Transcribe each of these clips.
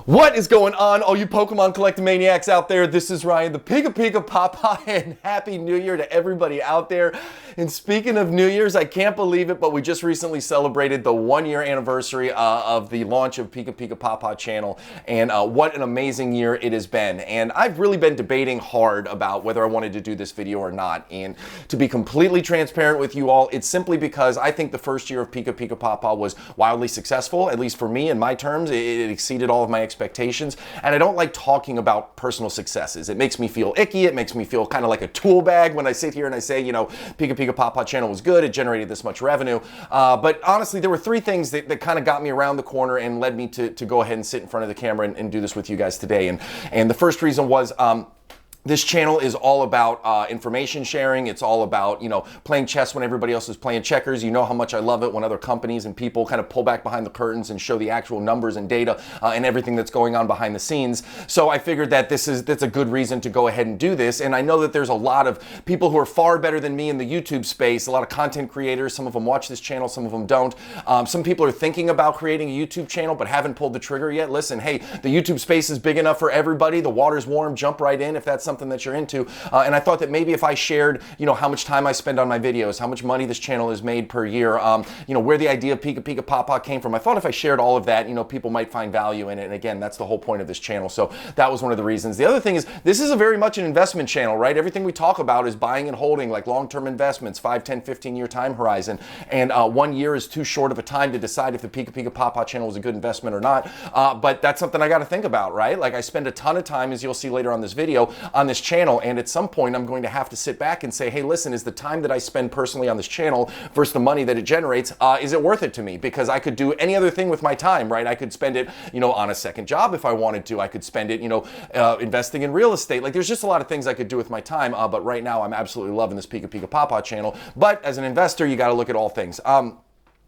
What is going on, all you Pokemon collecting maniacs out there? This is Ryan, the PikaPikaPaPa, and Happy New Year to everybody out there. And speaking of New Year's, I can't believe it, but we just recently celebrated the 1-year anniversary of the launch of PikaPikaPaPa channel, and what an amazing year it has been. And I've really been debating hard about whether I wanted to do this video or not. And to be completely transparent with you all, it's simply because I think the first year of PikaPikaPaPa was wildly successful, at least for me in my terms. It exceeded all of my expectations, and I don't like talking about personal successes. It makes me feel icky. It makes me feel kind of like a tool bag when I sit here and I say, you know, PikaPikaPaPa channel was good. It generated this much revenue. But honestly, there were 3 things that kind of got me around the corner and led me to go ahead and sit in front of the camera and do this with you guys today. And the first reason was, this channel is all about information sharing. It's all about, you know, playing chess when everybody else is playing checkers. You know how much I love it when other companies and people kind of pull back behind the curtains and show the actual numbers and data and everything that's going on behind the scenes. So I figured that that's a good reason to go ahead and do this. And I know that there's a lot of people who are far better than me in the YouTube space, a lot of content creators. Some of them watch this channel, some of them don't. Some people are thinking about creating a YouTube channel but haven't pulled the trigger yet. Listen, hey, the YouTube space is big enough for everybody. The water's warm, jump right in if that's something that you're into. And I thought that maybe if I shared, you know, how much time I spend on my videos, how much money this channel has made per year, you know, where the idea of PikaPikaPaPa came from, I thought if I shared all of that, you know, people might find value in it. And again, that's the whole point of this channel. So that was one of the reasons. The other thing is, this is a very much an investment channel, right? Everything we talk about is buying and holding, like long-term investments, 5, 10, 15-year time horizon. And 1 year is too short of a time to decide if the PikaPikaPaPa channel is a good investment or not. But that's something I got to think about, right? Like, I spend a ton of time, as you'll see later on this video, on this channel. And at some point, I'm going to have to sit back and say, hey, listen, is the time that I spend personally on this channel versus the money that it generates, is it worth it to me? Because I could do any other thing with my time, right? I could spend it, you know, on a second job if I wanted to. I could spend it, you know, investing in real estate. Like, there's just a lot of things I could do with my time. But right now, I'm absolutely loving this PikaPikaPaPa channel. But as an investor, you got to look at all things.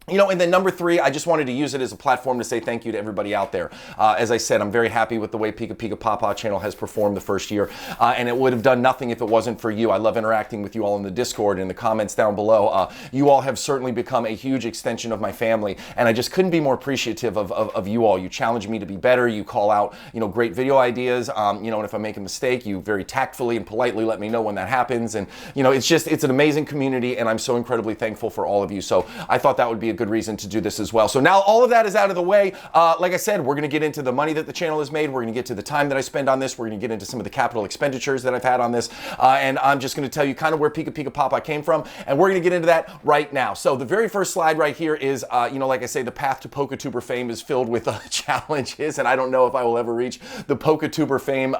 You know, and then number 3, I just wanted to use it as a platform to say thank you to everybody out there. As I said, I'm very happy with the way PikaPikaPaPa channel has performed the first year, and it would have done nothing if it wasn't for you. I love interacting with you all in the Discord and the comments down below. You all have certainly become a huge extension of my family, and I just couldn't be more appreciative of you all. You challenge me to be better. You call out, you know, great video ideas. You know, and if I make a mistake, you very tactfully and politely let me know when that happens. And, you know, it's an amazing community, and I'm so incredibly thankful for all of you. So I thought that would be a good reason to do this as well. So now all of that is out of the way. Like I said, we're going to get into the money that the channel has made. We're going to get to the time that I spend on this. We're going to get into some of the capital expenditures that I've had on this. And I'm just going to tell you kind of where PikaPikaPaPa came from. And we're going to get into that right now. So the very first slide right here is, you know, like I say, the path to POCtuber fame is filled with challenges. And I don't know if I will ever reach the POCtuber fame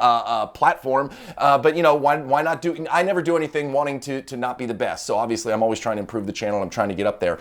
platform. But, you know, why not do, I never do anything wanting to not be the best. So obviously I'm always trying to improve the channel. I'm trying to get up there.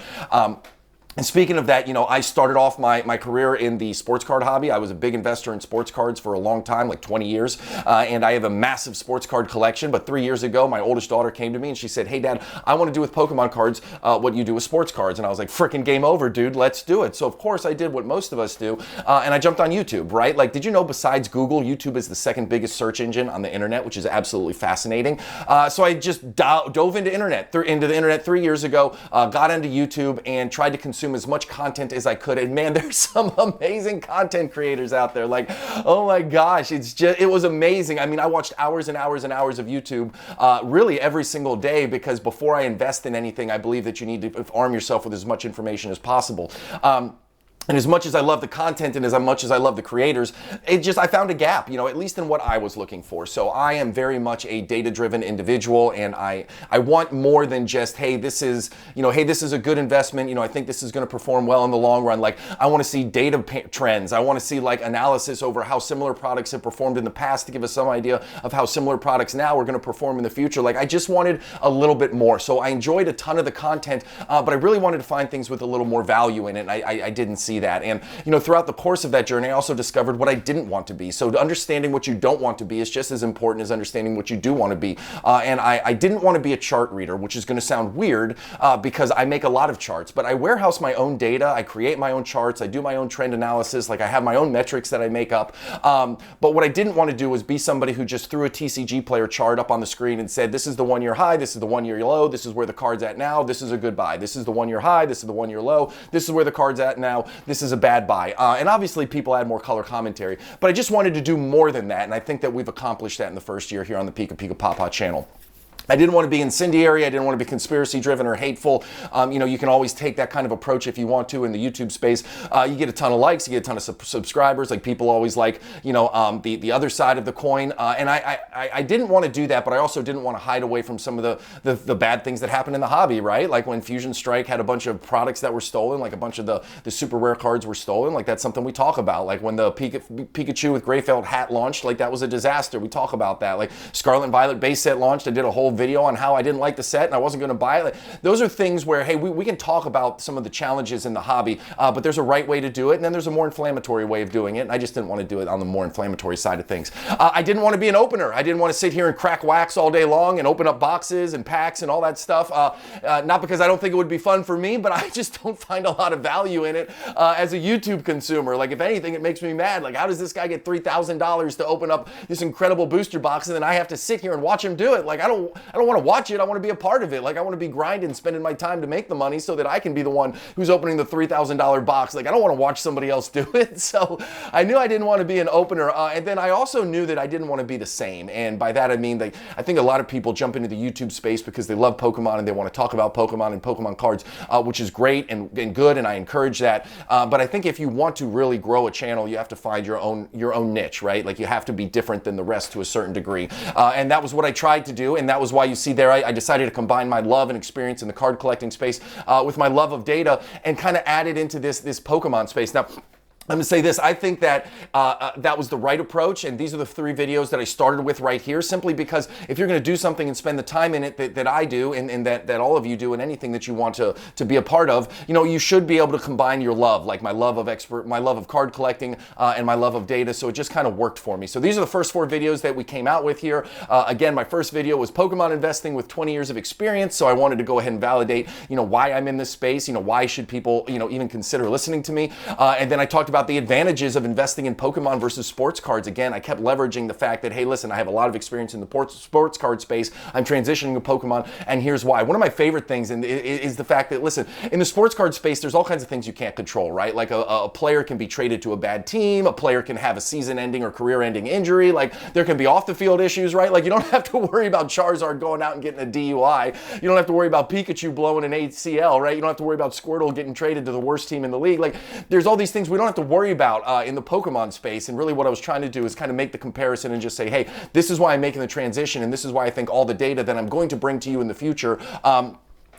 And speaking of that, you know, I started off my career in the sports card hobby. I was a big investor in sports cards for a long time, like 20 years. And I have a massive sports card collection. But 3 years ago, my oldest daughter came to me and she said, hey, Dad, I want to do with Pokemon cards what you do with sports cards. And I was like, frickin' game over, dude. Let's do it. So, of course, I did what most of us do. And I jumped on YouTube, right? Like, did you know besides Google, YouTube is the second biggest search engine on the internet, which is absolutely fascinating. So I just dove into the internet 3 years ago, got into YouTube and tried to consume as much content as I could. And man, there's some amazing content creators out there. Like, oh my gosh, it was amazing. I mean, I watched hours and hours and hours of YouTube really every single day, because before I invest in anything, I believe that you need to arm yourself with as much information as possible. And as much as I love the content and as much as I love the creators, I found a gap, you know, at least in what I was looking for. So I am very much a data-driven individual, and I want more than just, hey, this is a good investment. You know, I think this is going to perform well in the long run. Like, I want to see data trends. I want to see like analysis over how similar products have performed in the past to give us some idea of how similar products now are going to perform in the future. Like, I just wanted a little bit more. So I enjoyed a ton of the content, but I really wanted to find things with a little more value in it. And I didn't see that. And, you know, throughout the course of that journey, I also discovered what I didn't want to be. So understanding what you don't want to be is just as important as understanding what you do want to be. And I didn't want to be a chart reader, which is going to sound weird because I make a lot of charts, but I warehouse my own data. I create my own charts. I do my own trend analysis. Like, I have my own metrics that I make up. But what I didn't want to do was be somebody who just threw a TCG player chart up on the screen and said, this is the 1-year high, this is the 1-year low, this is where the card's at now, this is a good buy. This is the 1-year high, this is the 1-year low, this is where the card's at now, this is a bad buy. And obviously people add more color commentary, but I just wanted to do more than that, and I think that we've accomplished that in the first year here on the PikaPikaPaPa channel. I didn't want to be incendiary. I didn't want to be conspiracy driven or hateful. You know, you can always take that kind of approach if you want to in the YouTube space. You get a ton of likes, you get a ton of subscribers. Like, people always like, you know, the other side of the coin. And I didn't want to do that, but I also didn't want to hide away from some of the bad things that happen in the hobby, right? Like when Fusion Strike had a bunch of products that were stolen, like a bunch of the super rare cards were stolen. Like, that's something we talk about. Like when the Pikachu with gray felt hat launched, like that was a disaster. We talk about that. Like Scarlet and Violet base set launched. I did a whole video on how I didn't like the set and I wasn't going to buy it. Like, those are things where, hey, we can talk about some of the challenges in the hobby, but there's a right way to do it, and then there's a more inflammatory way of doing it, and I just didn't want to do it on the more inflammatory side of things. I didn't want to be an opener. I didn't want to sit here and crack wax all day long and open up boxes and packs and all that stuff. Not because I don't think it would be fun for me, but I just don't find a lot of value in it as a YouTube consumer. Like, if anything, it makes me mad. Like, how does this guy get $3,000 to open up this incredible booster box, and then I have to sit here and watch him do it? Like, I don't want to watch it. I want to be a part of it. Like, I want to be grinding, spending my time to make the money so that I can be the one who's opening the $3,000 box. Like, I don't want to watch somebody else do it. So I knew I didn't want to be an opener. And then I also knew that I didn't want to be the same. And by that, I mean, like, I think a lot of people jump into the YouTube space because they love Pokemon and they want to talk about Pokemon and Pokemon cards, which is great and good, and I encourage that. But I think if you want to really grow a channel, you have to find your own niche, right? Like, you have to be different than the rest to a certain degree. And that was what I tried to do, and that was why you see there I decided to combine my love and experience in the card collecting space with my love of data and kind of add it into this Pokemon space. Now, I'm gonna say this, I think that that was the right approach, and these are the 3 videos that I started with right here, simply because if you're gonna do something and spend the time in it that I do, and that all of you do, and anything that you want to be a part of, you know, you should be able to combine your love, like my love of card collecting and my love of data, so it just kind of worked for me. So these are the first 4 videos that we came out with here. Again, my first video was Pokemon investing with 20 years of experience, so I wanted to go ahead and validate, you know, why I'm in this space, you know, why should people, you know, even consider listening to me, and then I talked about the advantages of investing in Pokemon versus sports cards. Again, I kept leveraging the fact that, hey, listen, I have a lot of experience in the sports card space. I'm transitioning to Pokemon, and here's why. One of my favorite things is the fact that, listen, in the sports card space, there's all kinds of things you can't control, right? Like a player can be traded to a bad team, a player can have a season-ending or career-ending injury, like there can be off-the-field issues, right? Like, you don't have to worry about Charizard going out and getting a DUI. You don't have to worry about Pikachu blowing an ACL, right? You don't have to worry about Squirtle getting traded to the worst team in the league. Like, there's all these things we don't have to worry about in the Pokemon space, and really what I was trying to do is kind of make the comparison and just say, hey, this is why I'm making the transition, and this is why I think all the data that I'm going to bring to you in the future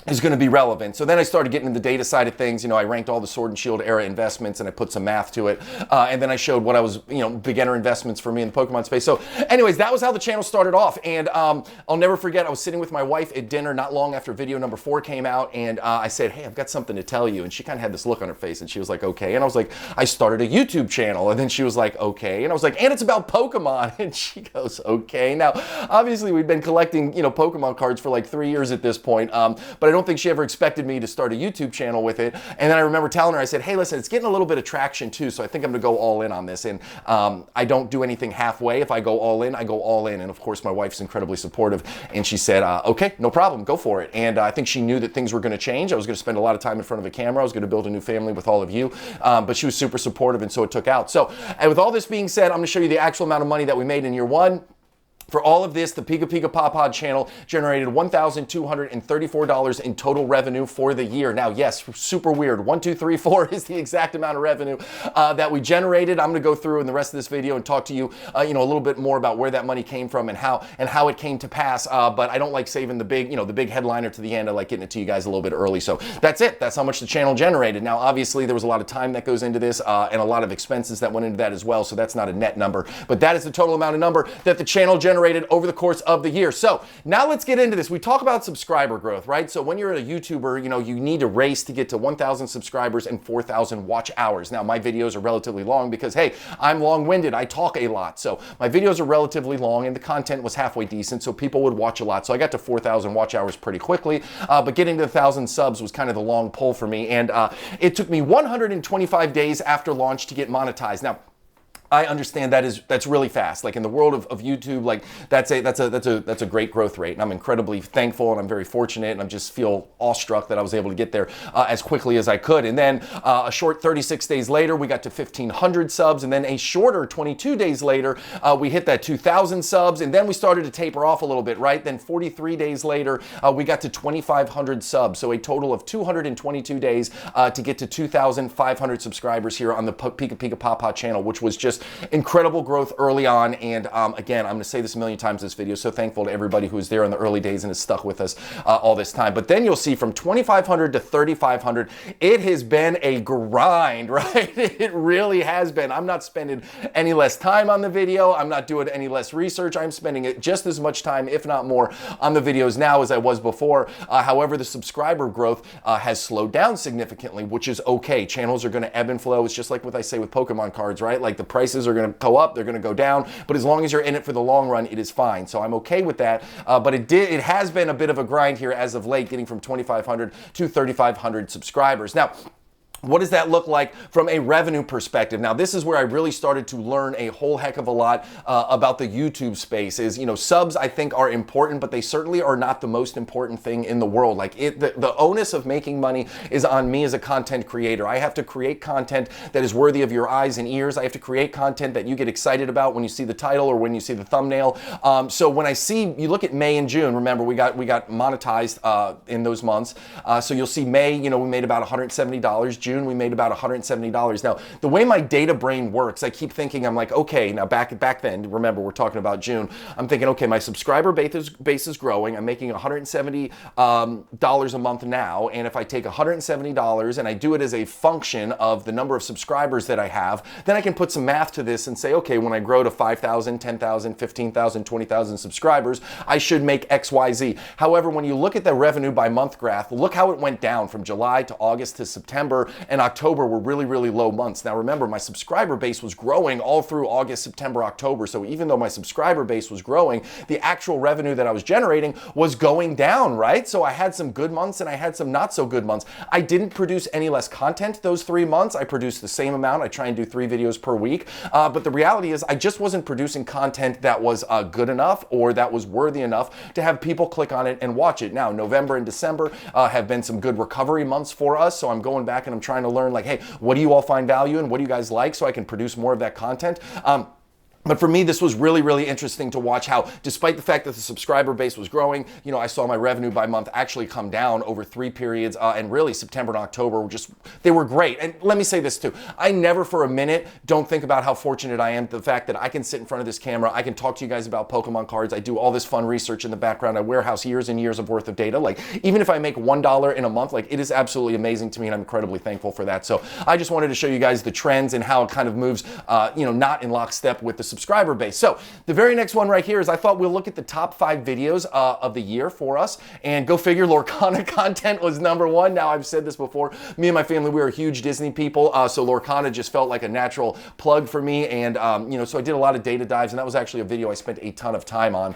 is going to be relevant. So then I started getting into the data side of things. You know, I ranked all the Sword and Shield era investments and I put some math to it. And then I showed what I was, you know, beginner investments for me in the Pokemon space. So anyways, that was how the channel started off. And I'll never forget, I was sitting with my wife at dinner not long after video number 4 came out. And I said, hey, I've got something to tell you. And she kind of had this look on her face and she was like, okay. And I was like, I started a YouTube channel. And then she was like, okay. And I was like, and it's about Pokemon. And she goes, okay. Now, obviously we've been collecting, you know, Pokemon cards for like 3 years at this point. But I don't think she ever expected me to start a YouTube channel with it. And then I remember telling her, I said, hey, listen, it's getting a little bit of traction too, so I think I'm gonna go all in on this. And I don't do anything halfway. If I go all in, I go all in. And of course, my wife's incredibly supportive. And she said, okay, no problem, go for it. And I think she knew that things were gonna change. I was gonna spend a lot of time in front of a camera. I was gonna build a new family with all of you. But she was super supportive, and so it took out. So, and with all this being said, I'm gonna show you the actual amount of money that we made in year 1. For all of this, the PikaPikaPaPa channel generated $1,234 in total revenue for the year. Now, yes, super weird. 1, 2, 3, 4 is the exact amount of revenue that we generated. I'm going to go through in the rest of this video and talk to you, you know, a little bit more about where that money came from and how it came to pass. But I don't like saving the big, you know, the big headliner to the end. I like getting it to you guys a little bit early. So that's it. That's how much the channel generated. Now, obviously, there was a lot of time that goes into this and a lot of expenses that went into that as well. So that's not a net number, but that is the total amount of number that the channel generated over the course of the year. So now let's get into this. We talk about subscriber growth, right? So when you're a YouTuber, you know, you need to race to get to 1,000 subscribers and 4,000 watch hours. Now, my videos are relatively long because, hey, I'm long-winded. I talk a lot. So my videos are relatively long and the content was halfway decent, so people would watch a lot. So I got to 4,000 watch hours pretty quickly, but getting to 1,000 subs was kind of the long pull for me. And it took me 125 days after launch to get monetized. Now, I understand that's really fast. Like in the world of YouTube, like that's a great growth rate, and I'm incredibly thankful, and I'm very fortunate, and I just feel awestruck that I was able to get there as quickly as I could. And then a short 36 days later, we got to 1,500 subs, and then a shorter 22 days later, we hit that 2,000 subs, and then we started to taper off a little bit, right? Then 43 days later, we got to 2,500 subs, so a total of 222 days to get to 2,500 subscribers here on the PikaPikaPaPa channel, which was just incredible growth early on. And again, I'm going to say this a million times in this video, so thankful to everybody who was there in the early days and has stuck with us all this time. But then you'll see from 2,500 to 3,500, it has been a grind, right? It really has been. I'm not spending any less time on the video. I'm not doing any less research. I'm spending just as much time, if not more, on the videos now as I was before. However, the subscriber growth has slowed down significantly, which is okay. Channels are going to ebb and flow. It's just like what I say with Pokemon cards, right? Like the prices are going to go up, they're going to go down, but as long as you're in it for the long run, it is fine. So I'm okay with that. But it has been a bit of a grind here as of late, getting from 2,500 to 3,500 subscribers. Now, what does that look like from a revenue perspective? Now, this is where I really started to learn a whole heck of a lot about the YouTube space. Is, you know, subs I think are important, but they certainly are not the most important thing in the world. Like the onus of making money is on me as a content creator. I have to create content that is worthy of your eyes and ears. I have to create content that you get excited about when you see the title or when you see the thumbnail. So when I see, you look at May and June, remember we got monetized in those months. So you'll see May, you know, we made about $170. June, we made about $170. Now, the way my data brain works, I keep thinking, I'm like, okay, now back then, remember, we're talking about June, I'm thinking, okay, my subscriber base is growing. I'm making $170 a month now, and if I take $170 and I do it as a function of the number of subscribers that I have, then I can put some math to this and say, okay, when I grow to 5,000, 10,000, 15,000, 20,000 subscribers, I should make X, Y, Z. However, when you look at the revenue by month graph, look how it went down from July to August to September, and October were really, really low months. Now remember, my subscriber base was growing all through August, September, October. So even though my subscriber base was growing, the actual revenue that I was generating was going down, right? So I had some good months and I had some not so good months. I didn't produce any less content those 3 months. I produced the same amount. I try and do 3 videos per week. But the reality is I just wasn't producing content that was good enough or that was worthy enough to have people click on it and watch it. Now, November and December have been some good recovery months for us. So I'm going back and I'm trying to learn, like, hey, what do you all find value in? What do you guys like, so I can produce more of that content? But for me, this was really, really interesting to watch how, despite the fact that the subscriber base was growing, you know, I saw my revenue by month actually come down over 3 periods, and really September and October were just, they were great. And let me say this too, I never for a minute don't think about how fortunate I am, the fact that I can sit in front of this camera, I can talk to you guys about Pokemon cards, I do all this fun research in the background, I warehouse years and years of worth of data. Like, even if I make $1 in a month, like, it is absolutely amazing to me, and I'm incredibly thankful for that. So I just wanted to show you guys the trends and how it kind of moves, you know, not in lockstep with the subscriber base. So the very next one right here is, I thought we'll look at the top 5 videos of the year for us, and go figure, Lorcana content was number 1. Now, I've said this before, me and my family, we are huge Disney people, so Lorcana just felt like a natural plug for me, and you know, so I did a lot of data dives, and that was actually a video I spent a ton of time on.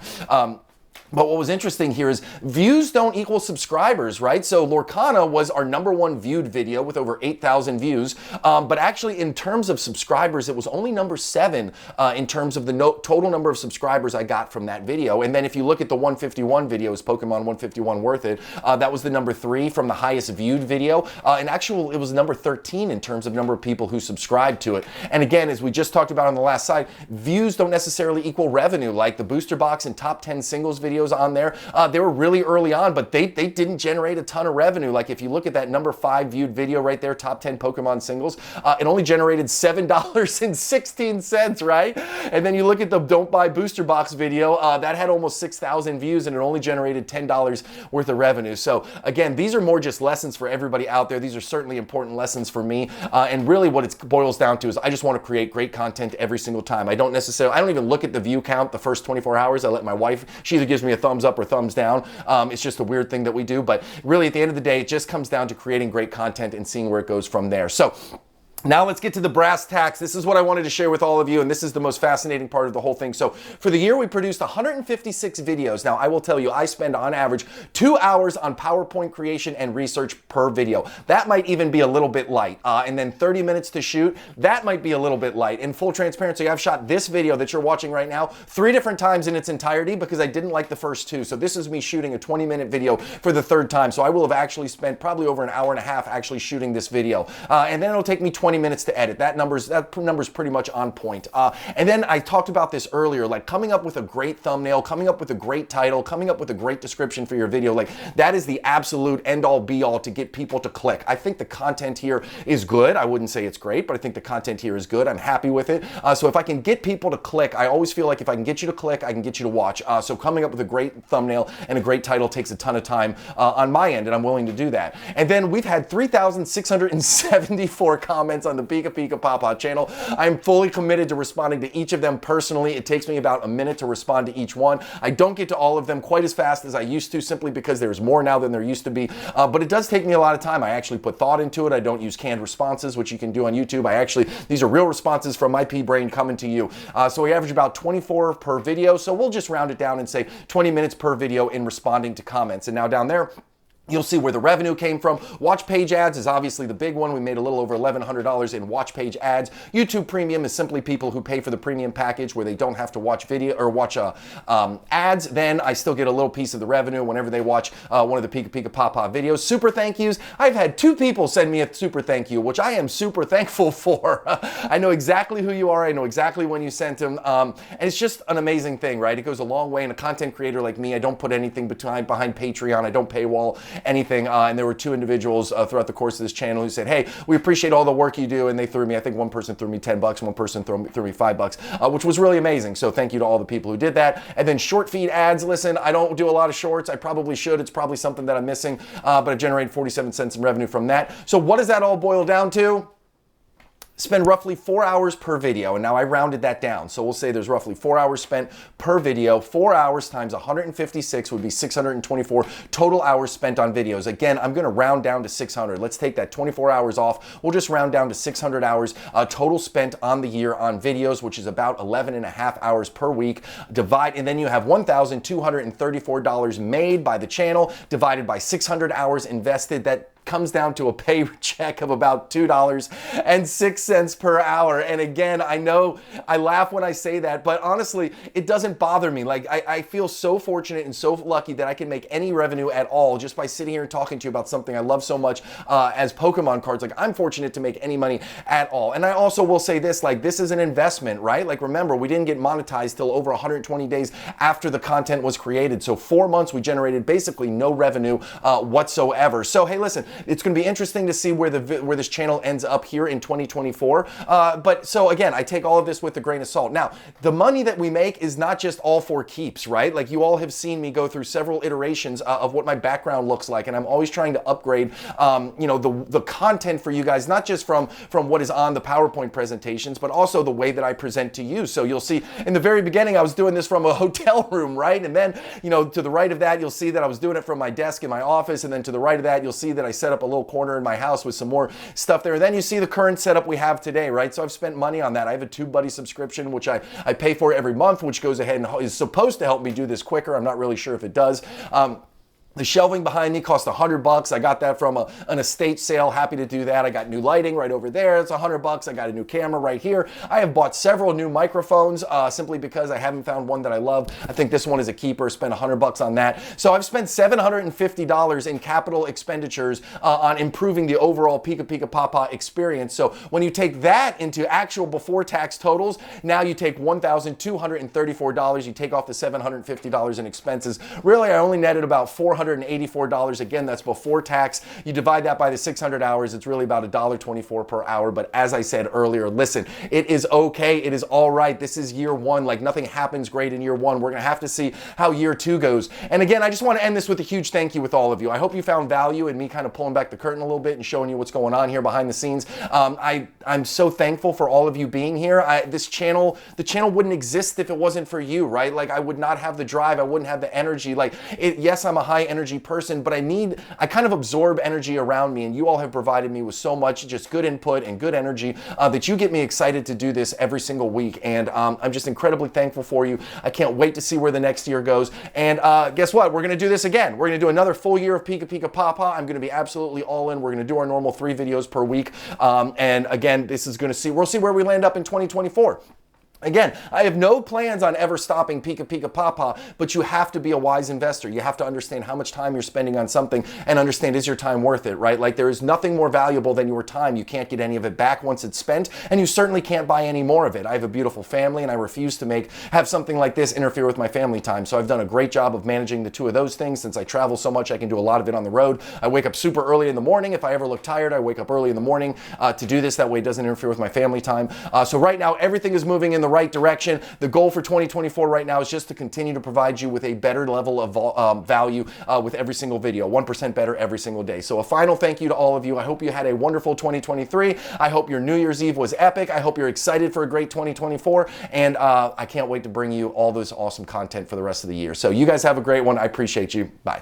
But what was interesting here is views don't equal subscribers, right? So Lorcana was our number 1 viewed video with over 8,000 views. But actually, in terms of subscribers, it was only number 7 in terms of the total number of subscribers I got from that video. And then if you look at the 151 video, is Pokemon 151 worth it? That was the number 3 from the highest viewed video. And actually, it was number 13 in terms of number of people who subscribed to it. And again, as we just talked about on the last slide, views don't necessarily equal revenue. Like the booster box and top 10 singles videos on there, they were really early on, but they didn't generate a ton of revenue. Like, if you look at that number 5 viewed video right there, top 10 Pokemon singles, it only generated $7.16, right? And then you look at the Don't Buy Booster Box video, that had almost 6,000 views, and it only generated $10 worth of revenue. So again, these are more just lessons for everybody out there. These are certainly important lessons for me. And really what it boils down to is, I just want to create great content every single time. I don't even look at the view count the first 24 hours. I let my wife, she either gives me a thumbs up or thumbs down. It's just a weird thing that we do, but really at the end of the day, it just comes down to creating great content and seeing where it goes from there. So Now let's get to the brass tacks. This is what I wanted to share with all of you, and this is the most fascinating part of the whole thing. So for the year, we produced 156 videos. Now, I will tell you, I spend on average 2 hours on PowerPoint creation and research per video. That might even be a little bit light. And then 30 minutes to shoot, that might be a little bit light. In full transparency, I've shot this video that you're watching right now 3 different times in its entirety because I didn't like the first 2. So this is me shooting a 20-minute video for the 3rd time. So I will have actually spent probably over an hour and a half actually shooting this video. And then it'll take me 20 minutes to edit. That number's pretty much on point. And then I talked about this earlier, like coming up with a great thumbnail, coming up with a great title, coming up with a great description for your video. Like that is the absolute end all be all to get people to click. I think the content here is good. I wouldn't say it's great, but I think the content here is good. I'm happy with it. So if I can get people to click, I always feel like if I can get you to click, I can get you to watch. So coming up with a great thumbnail and a great title takes a ton of time on my end, and I'm willing to do that. And then we've had 3,674 comments on the PikaPikaPaPa channel. I'm fully committed to responding to each of them personally. It takes me about a minute to respond to each one. I don't get to all of them quite as fast as I used to, simply because there's more now than there used to be. But it does take me a lot of time. I actually put thought into it. I don't use canned responses, which you can do on YouTube. These are real responses from my pea brain coming to you. So we average about 24 per video. So we'll just round it down and say 20 minutes per video in responding to comments. And now down there, you'll see where the revenue came from. Watch page ads is obviously the big one. We made a little over $1,100 in watch page ads. YouTube Premium is simply people who pay for the premium package where they don't have to watch video or watch ads. Then I still get a little piece of the revenue whenever they watch one of the PikaPikaPaPa videos. Super thank yous. I've had 2 people send me a super thank you, which I am super thankful for. I know exactly who you are. I know exactly when you sent them. And it's just an amazing thing, right? It goes a long way. And a content creator like me, I don't put anything behind Patreon. I don't paywall anything. And there were 2 individuals throughout the course of this channel who said, hey, we appreciate all the work you do. And they threw me, I think one person threw me $10, one person threw me $5, which was really amazing. So thank you to all the people who did that. And then short feed ads. Listen, I don't do a lot of shorts. I probably should. It's probably something that I'm missing, but I've generated 47 cents in revenue from that. So what does that all boil down to? Spend roughly 4 hours per video, and now I rounded that down. So we'll say there's roughly 4 hours spent per video. 4 hours times 156 would be 624 total hours spent on videos. Again, I'm gonna round down to 600. Let's take that 24 hours off. We'll just round down to 600 hours total spent on the year on videos, which is about 11 and a half hours per week. Divide, and then you have $1,234 made by the channel, divided by 600 hours invested. That comes down to a pay check of about $2.06 per hour. And again, I know I laugh when I say that, but honestly, it doesn't bother me. Like I feel so fortunate and so lucky that I can make any revenue at all just by sitting here and talking to you about something I love so much as Pokemon cards. Like I'm fortunate to make any money at all. And I also will say this, like this is an investment, right? Like remember, we didn't get monetized till over 120 days after the content was created. So 4 months, we generated basically no revenue whatsoever. So hey, listen, it's going to be interesting to see where this channel ends up here in 2024. But so again, I take all of this with a grain of salt. Now, the money that we make is not just all for keeps, right? Like you all have seen me go through several iterations of what my background looks like, and I'm always trying to upgrade, you know, the content for you guys, not just from what is on the PowerPoint presentations, but also the way that I present to you. So you'll see in the very beginning, I was doing this from a hotel room, right? And then, you know, to the right of that, you'll see that I was doing it from my desk in my office, and then to the right of that, you'll see that I set up a little corner in my house with some more stuff there. And then you see the current setup we have today, right? So I've spent money on that. I have a TubeBuddy subscription, which I pay for every month, which goes ahead and is supposed to help me do this quicker. I'm not really sure if it does. The shelving behind me cost $100. I got that from an estate sale. Happy to do that. I got new lighting right over there. It's $100. I got a new camera right here. I have bought several new microphones simply because I haven't found one that I love. I think this one is a keeper. Spent $100 on that. So I've spent $750 in capital expenditures on improving the overall PikaPikaPaPa experience. So when you take that into actual before tax totals, now you take $1,234. You take off the $750 in expenses. Really, I only netted about $484. Again, that's before tax. You divide that by the 600 hours, it's really about $1.24 per hour. But as I said earlier, listen, it is okay. It is all right. This is year one. Like nothing happens great in year one. We're going to have to see how year 2 goes. And again, I just want to end this with a huge thank you with all of you. I hope you found value in me kind of pulling back the curtain a little bit and showing you what's going on here behind the scenes. I'm so thankful for all of you being here. The channel wouldn't exist if it wasn't for you, right? Like I would not have the drive. I wouldn't have the energy. Like yes, I'm a high energy person, but I kind of absorb energy around me, and you all have provided me with so much just good input and good energy that you get me excited to do this every single week. And I'm just incredibly thankful for you. I can't wait to see where the next year goes. And guess what? We're going to do this again. We're going to do another full year of PikaPikaPapa. I'm going to be absolutely all in. We're going to do our normal 3 videos per week. And again, this is going to we'll see where we land up in 2024. Again, I have no plans on ever stopping PikaPikaPapa, but you have to be a wise investor. You have to understand how much time you're spending on something and understand, is your time worth it, right? Like, there is nothing more valuable than your time. You can't get any of it back once it's spent, and you certainly can't buy any more of it. I have a beautiful family, and I refuse to have something like this interfere with my family time. So I've done a great job of managing the 2 of those things. Since I travel so much, I can do a lot of it on the road. I wake up super early in the morning. If I ever look tired, I wake up early in the morning to do this. That way it doesn't interfere with my family time. So right now, everything is moving in the right direction. The goal for 2024 right now is just to continue to provide you with a better level of value with every single video, 1% better every single day. So a final thank you to all of you. I hope you had a wonderful 2023. I hope your New Year's Eve was epic. I hope you're excited for a great 2024. And I can't wait to bring you all this awesome content for the rest of the year. So you guys have a great one. I appreciate you. Bye.